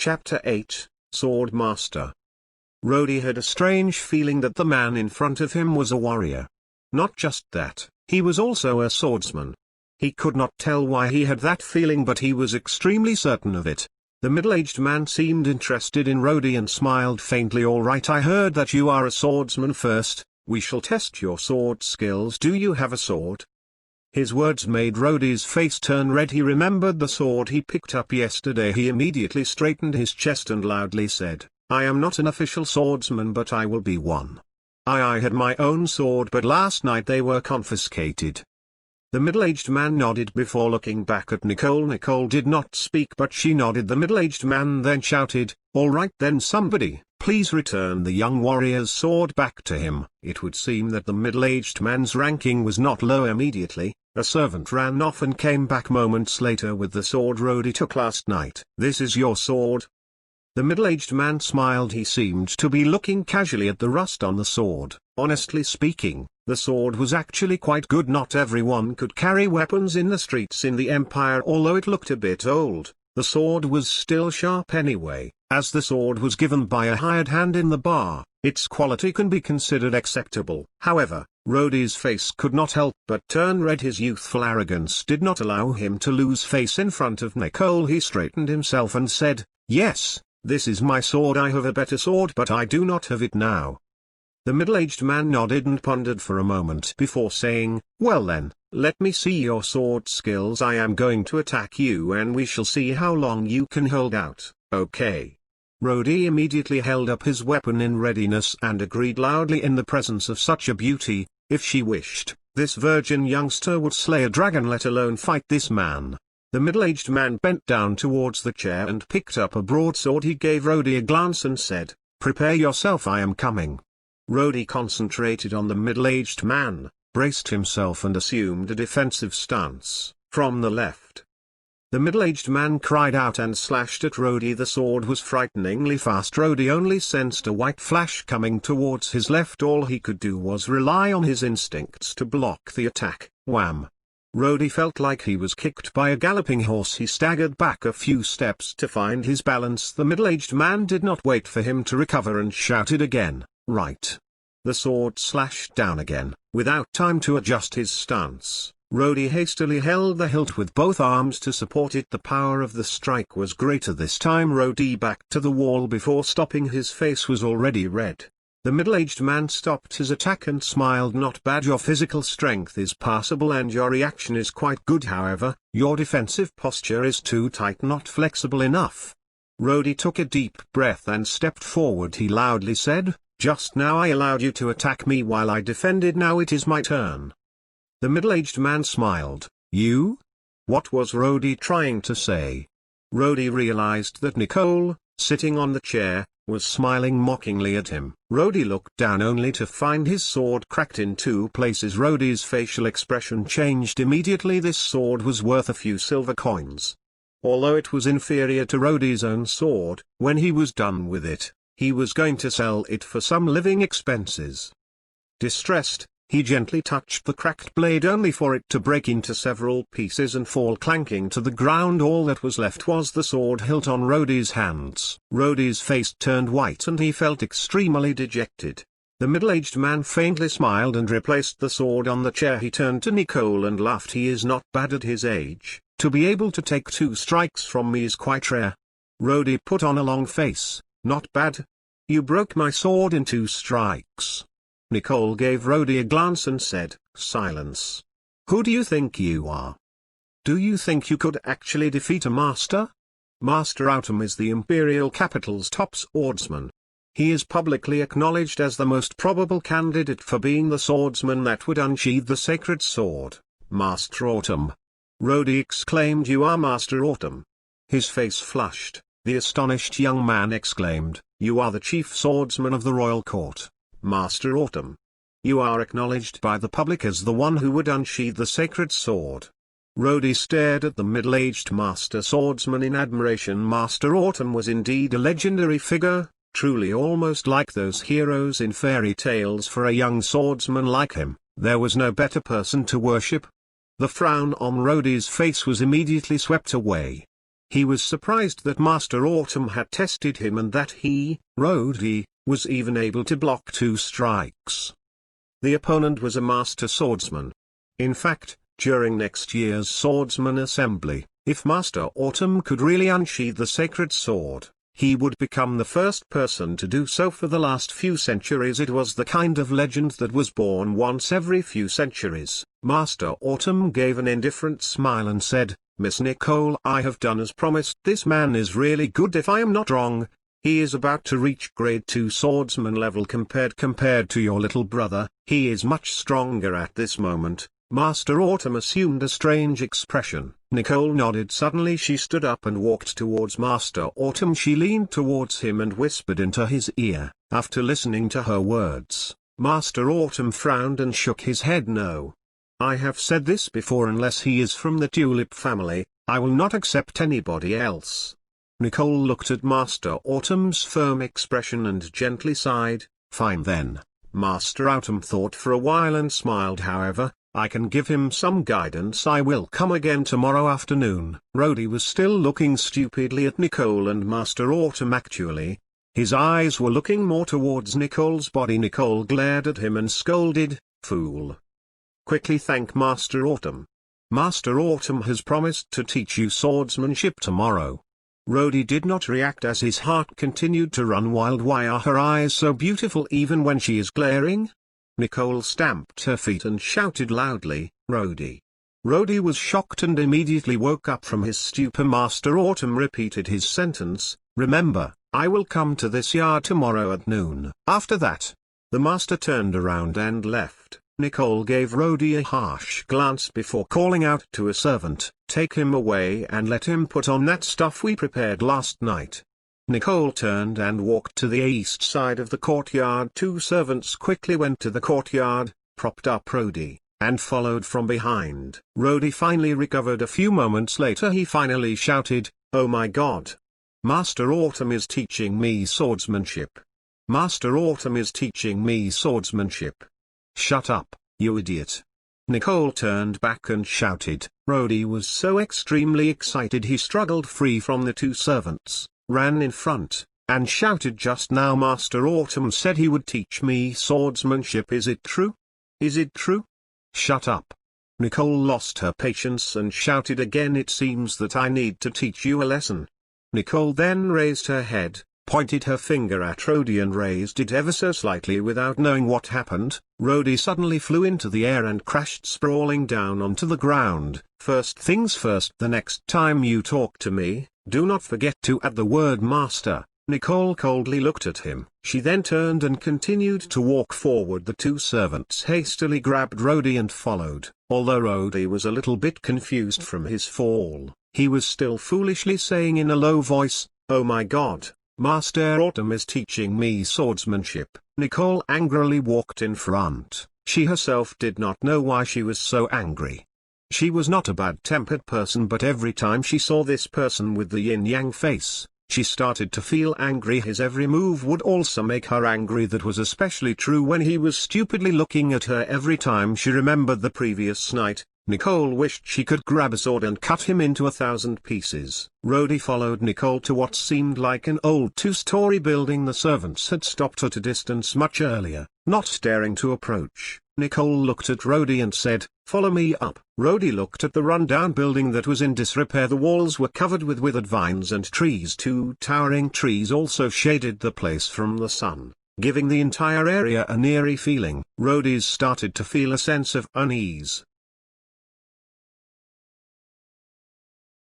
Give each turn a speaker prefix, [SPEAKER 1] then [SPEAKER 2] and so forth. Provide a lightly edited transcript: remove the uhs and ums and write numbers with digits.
[SPEAKER 1] Chapter 8, Sword Master. Rody had a strange feeling that the man in front of him was a warrior. Not just that, he was also a swordsman. He could not tell why he had that feeling, but he was extremely certain of it. The middle-aged man seemed interested in Rody and smiled faintly. "All right, I heard that you are a swordsman. First, we shall test your sword skills. Do you have a sword?" His words made Rody's face turn red. He remembered the sword he picked up yesterday. He immediately straightened his chest and loudly said, "I am not an official swordsman, but I will be one. I had my own sword, but last night they were confiscated." The middle-aged man nodded before looking back at Nicole. Nicole did not speak, but she nodded. The middle-aged man then shouted, "All right then, somebody, please return the young warrior's sword back to him." It would seem that the middle-aged man's ranking was not low. Immediately, a servant ran off and came back moments later with the sword Rody took last night. "This is your sword?" The middle-aged man smiled. He seemed to be looking casually at the rust on the sword. Honestly speaking, the sword was actually quite good. Not everyone could carry weapons in the streets in the Empire. Although it looked a bit old, the sword was still sharp anyway. As the sword was given by a hired hand in the bar, its quality can be considered acceptable. However, Rody's face could not help but turn red. His youthful arrogance did not allow him to lose face in front of Nicole. He straightened himself and said, "Yes, this is my sword. I have a better sword, but I do not have it now." The middle-aged man nodded and pondered for a moment before saying, "Well then, let me see your sword skills. I am going to attack you and we shall see how long you can hold out, okay?" Rody immediately held up his weapon in readiness and agreed loudly. In the presence of such a beauty, if she wished, this virgin youngster would slay a dragon, let alone fight this man. The middle-aged man bent down towards the chair and picked up a broadsword. He gave Rody a glance and said, "Prepare yourself, I am coming." Rody concentrated on the middle-aged man, braced himself and assumed a defensive stance. From the left, the middle-aged man cried out and slashed at Rody. The sword was frighteningly fast. Rody only sensed a white flash coming towards his left. All he could do was rely on his instincts to block the attack. Wham! Rody felt like he was kicked by a galloping horse. He staggered back a few steps to find his balance. The middle-aged man did not wait for him to recover and shouted again, "Right!" The sword slashed down again. Without time to adjust his stance, Rody hastily held the hilt with both arms to support it. The power of the strike was greater this time. Rody backed to the wall before stopping. His face was already red. The middle-aged man stopped his attack and smiled. "Not bad. Your physical strength is passable and your reaction is quite good. However, your defensive posture is too tight, not flexible enough." Rody took a deep breath and stepped forward. He loudly said, "Just now I allowed you to attack me while I defended. Now it is my turn." The middle-aged man smiled. "You?" What was Rody trying to say? Rody realized that Nicole, sitting on the chair, was smiling mockingly at him. Rody looked down only to find his sword cracked in two places. Rody's facial expression changed immediately. This sword was worth a few silver coins. Although it was inferior to Rody's own sword, when he was done with it, he was going to sell it for some living expenses. Distressed, he gently touched the cracked blade only for it to break into several pieces and fall clanking to the ground. All that was left was the sword hilt on Rody's hands. Rody's face turned white and he felt extremely dejected. The middle-aged man faintly smiled and replaced the sword on the chair. He turned to Nicole and laughed. "He is not bad at his age. To be able to take 2 strikes from me is quite rare." Rody put on a long face. "Not bad? You broke my sword in 2 strikes." Nicole gave Rody a glance and said, "Silence. Who do you think you are? Do you think you could actually defeat a master? Master Autumn is the Imperial capital's top swordsman. He is publicly acknowledged as the most probable candidate for being the swordsman that would unsheathe the sacred sword." "Master Autumn!" Rody exclaimed. "You are Master Autumn?" His face flushed. The astonished young man exclaimed, "You are the chief swordsman of the royal court, Master Autumn. You are acknowledged by the public as the one who would unsheathe the sacred sword." Rody stared at the middle-aged master swordsman in admiration. Master Autumn was indeed a legendary figure, truly almost like those heroes in fairy tales. For a young swordsman like him, there was no better person to worship. The frown on Rody's face was immediately swept away. He was surprised that Master Autumn had tested him and that he, Rody, was even able to block 2 strikes. The opponent was a master swordsman. In fact, during next year's swordsman assembly, if Master Autumn could really unsheathe the sacred sword, he would become the first person to do so. For the last few centuries it was the kind of legend that was born once every few centuries. Master Autumn gave an indifferent smile and said, "Miss Nicole, I have done as promised. This man is really good if I am not wrong. He is about to reach grade 2 swordsman level compared to your little brother. He is much stronger at this moment." Master Autumn assumed a strange expression. Nicole nodded. Suddenly she stood up and walked towards Master Autumn. She leaned towards him and whispered into his ear. After listening to her words, Master Autumn frowned and shook his head. "No. I have said this before, unless he is from the Tulip family, I will not accept anybody else." Nicole looked at Master Autumn's firm expression and gently sighed. "Fine then." Master Autumn thought for a while and smiled. "However, I can give him some guidance. I will come again tomorrow afternoon." Rody was still looking stupidly at Nicole and Master Autumn. Actually, his eyes were looking more towards Nicole's body. Nicole glared at him and scolded, "Fool! Quickly thank Master Autumn. Master Autumn has promised to teach you swordsmanship tomorrow." Rody did not react as his heart continued to run wild. Why are her eyes so beautiful even when she is glaring? Nicole stamped her feet and shouted loudly, "Rody!" Rody was shocked and immediately woke up from his stupor. Master Autumn repeated his sentence, "Remember, I will come to this yard tomorrow at noon." After that, the master turned around and left. Nicole gave Rody a harsh glance before calling out to a servant, "Take him away and let him put on that stuff we prepared last night." Nicole turned and walked to the east side of the courtyard. 2 servants quickly went to the courtyard, propped up Rody, and followed from behind. Rody finally recovered. A few moments later he finally shouted, "Oh my God! Master Autumn is teaching me swordsmanship! Master Autumn is teaching me swordsmanship! Shut up, you idiot!" Nicole turned back and shouted. Rody was so extremely excited he struggled free from the 2 servants, ran in front, and shouted, "Just now Master Autumn said he would teach me swordsmanship. Is it true? Is it true? Shut up!" Nicole lost her patience and shouted again, "It seems that I need to teach you a lesson." Nicole then raised her head, pointed her finger at Rody and raised it ever so slightly without knowing what happened. Rody suddenly flew into the air and crashed sprawling down onto the ground. "First things first, the next time you talk to me, do not forget to add the word master." Nicole coldly looked at him. She then turned and continued to walk forward. The 2 servants hastily grabbed Rody and followed. Although Rody was a little bit confused from his fall, he was still foolishly saying in a low voice, "Oh my God! Master Autumn is teaching me swordsmanship." Nicole angrily walked in front. She herself did not know why she was so angry. She was not a bad-tempered person, but every time she saw this person with the yin-yang face, she started to feel angry. His every move would also make her angry. That was especially true when he was stupidly looking at her. Every time she remembered the previous night, Nicole wished she could grab a sword and cut him into 1,000 pieces. Rody followed Nicole to what seemed like an old 2-story building. The servants had stopped at a distance much earlier, not daring to approach. Nicole looked at Rody and said, "Follow me up." Rody looked at the run-down building that was in disrepair. The walls were covered with withered vines and trees. 2 towering trees also shaded the place from the sun, giving the entire area an eerie feeling. Rody started to feel a sense of unease.